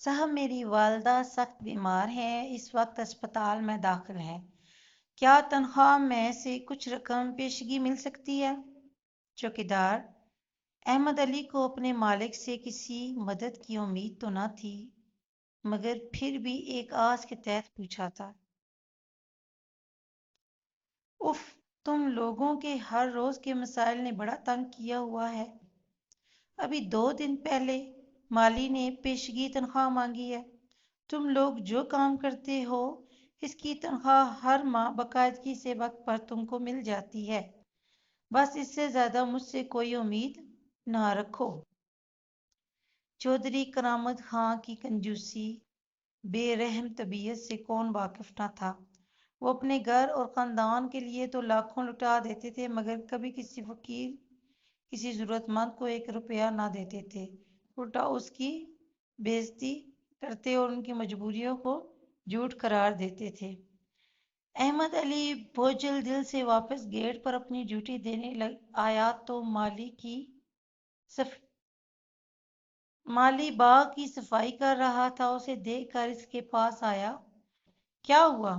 صاحب میری والدہ سخت بیمار ہیں، اس وقت اسپتال میں داخل ہیں۔ کیا تنخواہ میں سے کچھ رقم پیشگی مل سکتی ہے؟ چوکیدار احمد علی کو اپنے مالک سے کسی مدد کی امید تو نہ تھی، مگر پھر بھی ایک آس کے تحت پوچھا تھا۔ اف، تم لوگوں کے ہر روز کے مسائل نے بڑا تنگ کیا ہوا ہے۔ ابھی 2 دن پہلے مالی نے پیشگی تنخواہ مانگی ہے۔ تم لوگ جو کام کرتے ہو اس کی تنخواہ ہر ماہ باقاعدگی سے وقت پر تم کو مل جاتی ہے، بس اس سے زیادہ مجھ سے کوئی امید نہ رکھو۔ چودھری کرامت خاں کی کنجوسی، بے رحم طبیعت سے کون واقف نہ تھا۔ وہ اپنے گھر اور خاندان کے لیے تو لاکھوں لٹا دیتے تھے، مگر کبھی کسی فقیر، کسی ضرورت مند کو 1 روپیہ نہ دیتے تھے، الٹا اس کی بےعزتی کرتے اور ان کی مجبوریوں کو جھوٹ قرار دیتے تھے۔ احمد علی بوجھل دل سے واپس گیٹ پر اپنی ڈیوٹی دینے آیا تو مالی باغ کی صفائی کر رہا تھا۔ اسے دیکھ کر اس کے پاس آیا۔ کیا ہوا؟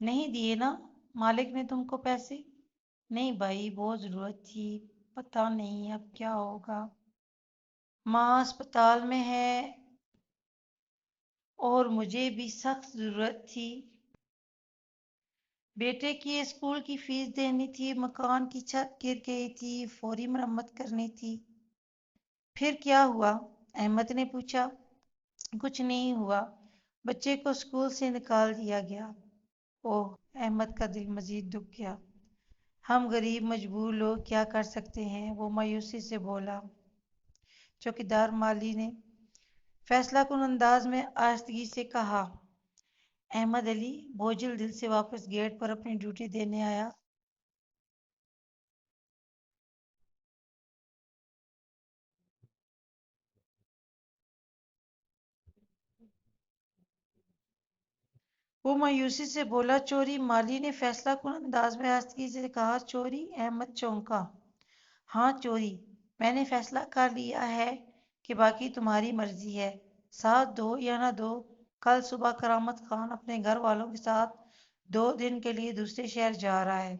نہیں دیے نا مالک نے تم کو پیسے؟ نہیں بھائی، بہت ضرورت تھی، پتہ نہیں اب کیا ہوگا۔ ماں اسپتال میں ہے اور مجھے بھی سخت ضرورت تھی۔ بیٹے کی اسکول کی فیس دینی تھی، مکان کی چھت گر گئی تھی، فوری مرمت کرنی تھی۔ پھر کیا ہوا؟ احمد نے پوچھا۔ کچھ نہیں ہوا، بچے کو اسکول سے نکال دیا گیا۔ اوہ! احمد کا دل مزید دکھ گیا۔ ہم غریب مجبور لوگ کیا کر سکتے ہیں، وہ مایوسی سے بولا۔ چوکیدار مالی نے فیصلہ کن انداز میں آہستگی سے کہا۔ احمد علی بوجھل دل سے واپس گیٹ پر اپنی ڈیوٹی دینے آیا۔ وہ مایوسی سے بولا، چوری؟ مالی نے فیصلہ کن انداز میں آہستگی سے کہا۔ چوری؟ احمد چونکا۔ ہاں چوری۔ میں نے فیصلہ کر لیا ہے کہ باقی تمہاری مرضی ہے، ساتھ دو یا نہ دو۔ کل صبح کرامت خان اپنے گھر والوں کے ساتھ 2 دن کے لیے دوسرے شہر جا رہا ہے۔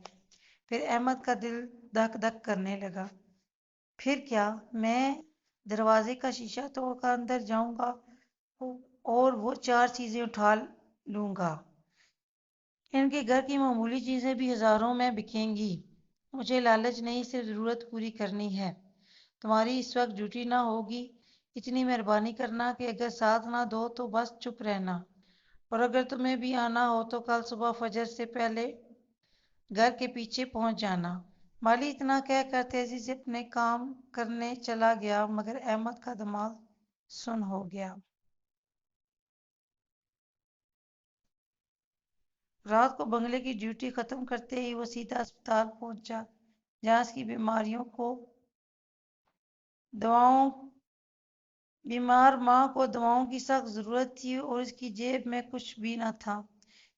پھر احمد کا دل دھک دھک کرنے لگا۔ پھر کیا؟ میں دروازے کا شیشہ توڑ کر اندر جاؤں گا اور وہ 4 چیزیں اٹھا لوں گا۔ ان کے گھر کی معمولی چیزیں بھی ہزاروں میں بکیں گی۔ مجھے لالچ نہیں، صرف ضرورت پوری کرنی ہے۔ تمہاری اس وقت ڈیوٹی نہ ہوگی، اتنی مہربانی کرنا کہ اگر ساتھ نہ دو تو بس چپ رہنا، اور اگر تمہیں بھی آنا ہو تو کل صبح فجر سے پہلے گھر کے پیچھے پہنچ جانا۔ مالی اتنا کہہ کر تیزی سے اپنے کام کرنے چلا گیا، مگر احمد کا دماغ سن ہو گیا۔ رات کو بنگلے کی ڈیوٹی ختم کرتے ہی وہ سیدھا اسپتال پہنچا، جہاں اس کی بیمار ماں کو دواؤں کی سخت ضرورت تھی اور اس کی جیب میں کچھ بھی نہ تھا۔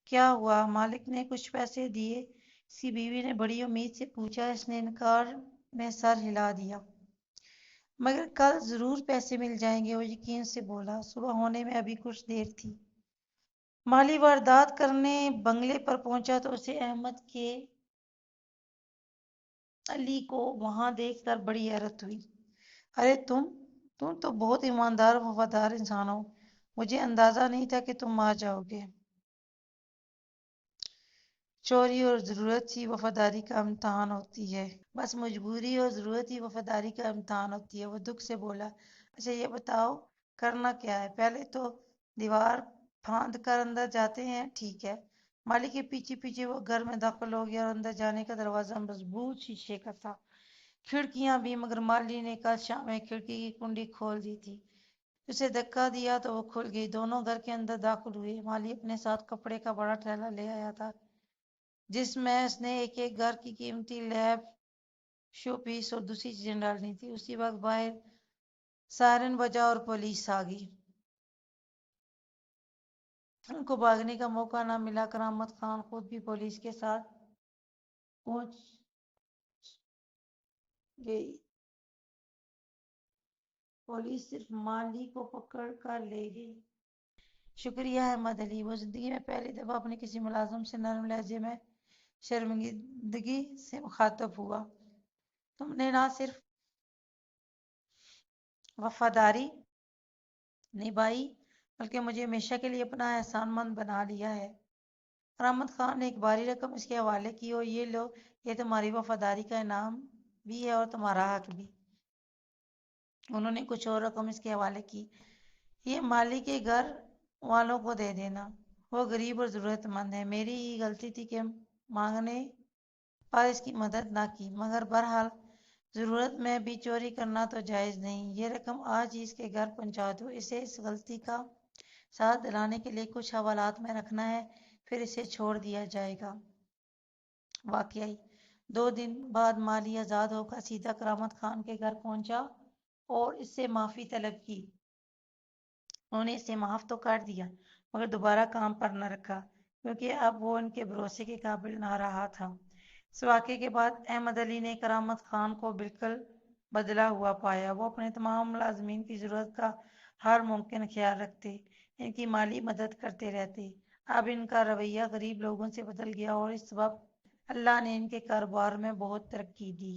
کیا ہوا؟ مالک نے کچھ پیسے دیے؟ اس کی بیوی نے بڑی امید سے پوچھا۔ اس نے انکار میں سر ہلا دیا۔ مگر کل ضرور پیسے مل جائیں گے، وہ یقین سے بولا۔ صبح ہونے میں ابھی کچھ دیر تھی۔ مالی واردات کرنے بنگلے پر پہنچا تو اسے احمد علی کو وہاں دیکھ کر بڑی حیرت ہوئی۔ ارے تم تو بہت ایماندار و وفادار انسان ہو، مجھے اندازہ نہیں تھا کہ تم آ جاؤ گے۔ چوری اور ضرورت ہی وفاداری کا امتحان ہوتی ہے۔ بس مجبوری اور ضرورت ہی وفاداری کا امتحان ہوتی ہے، وہ دکھ سے بولا۔ اچھا یہ بتاؤ کرنا کیا ہے؟ پہلے تو دیوار پھاند کر اندر جاتے ہیں، ٹھیک ہے؟ مالی کے پیچھے پیچھے وہ گھر میں داخل ہو گیا اور اندر جانے کا دروازہ مضبوط شیشے کا تھا، کھڑکیاں بھی، مگر مالی نے کل شام میں کھڑکی کی کنڈی کھول دی تھی۔ اسے دھکا دیا تو وہ کھل گئی۔ دونوں گھر کے اندر داخل ہوئے۔ مالی اپنے ساتھ کپڑے کا بڑا تھیلا لے آیا تھا، جس میں اس نے ایک ایک گھر کی قیمتی لیمپ، شو پیس اور دوسری چیزیں ڈالنی تھی۔ اسی وقت باہر سائرن بجا اور پولیس آ گئی۔ ان کو بھاگنے کا موقع نہ ملا، کرامت خان خود بھی پولیس کے ساتھ پہنچ گئی۔ پولیس صرف مالی کو پکڑ کر لے گئی۔ شکریہ احمد علی۔ وہ زندگی میں پہلی دفعہ اپنے کسی ملازم سے نرم لہجے میں شرمندگی سے مخاطب ہوا۔ تم نے نہ صرف وفاداری نبھائی بلکہ مجھے ہمیشہ کے لیے اپنا احسان مند بنا لیا ہے۔ کرامت خان نے ایک باری رقم اس کے حوالے کی، اور یہ لو، یہ تمہاری وفاداری کا انعام بھی ہے اور تمہارا حق بھی۔ انہوں نے کچھ اور رقم اس کے حوالے کی۔ یہ مالی کے گھر والوں کو دے دینا، وہ غریب اور ضرورت مند ہے۔ میری ہی غلطی تھی کہ مانگنے پر اس کی مدد نہ کی، مگر بہرحال ضرورت میں بھی چوری کرنا تو جائز نہیں۔ یہ رقم آج ہی اس کے گھر پہنچا دو، اسے اس غلطی کا ساتھ دلانے کے لیے کچھ حوالات میں رکھنا ہے، پھر اسے چھوڑ دیا جائے گا۔ واقعی 2 دن بعد مالی آزاد ہو کر سیدھا کرامت خان کے گھر پہنچا اور اس سے معافی طلب کی۔ انہوں نے اسے معاف تو کر دیا مگر دوبارہ کام پر نہ رکھا، کیونکہ اب وہ ان کے بھروسے کے قابل نہ رہا تھا۔ اس واقعے کے بعد احمد علی نے کرامت خان کو بالکل بدلا ہوا پایا۔ وہ اپنے تمام ملازمین کی ضرورت کا ہر ممکن خیال رکھتے، ان کی مالی مدد کرتے رہتے۔ اب ان کا رویہ غریب لوگوں سے بدل گیا اور اس سبب اللہ نے ان کے کاروبار میں بہت ترقی دی۔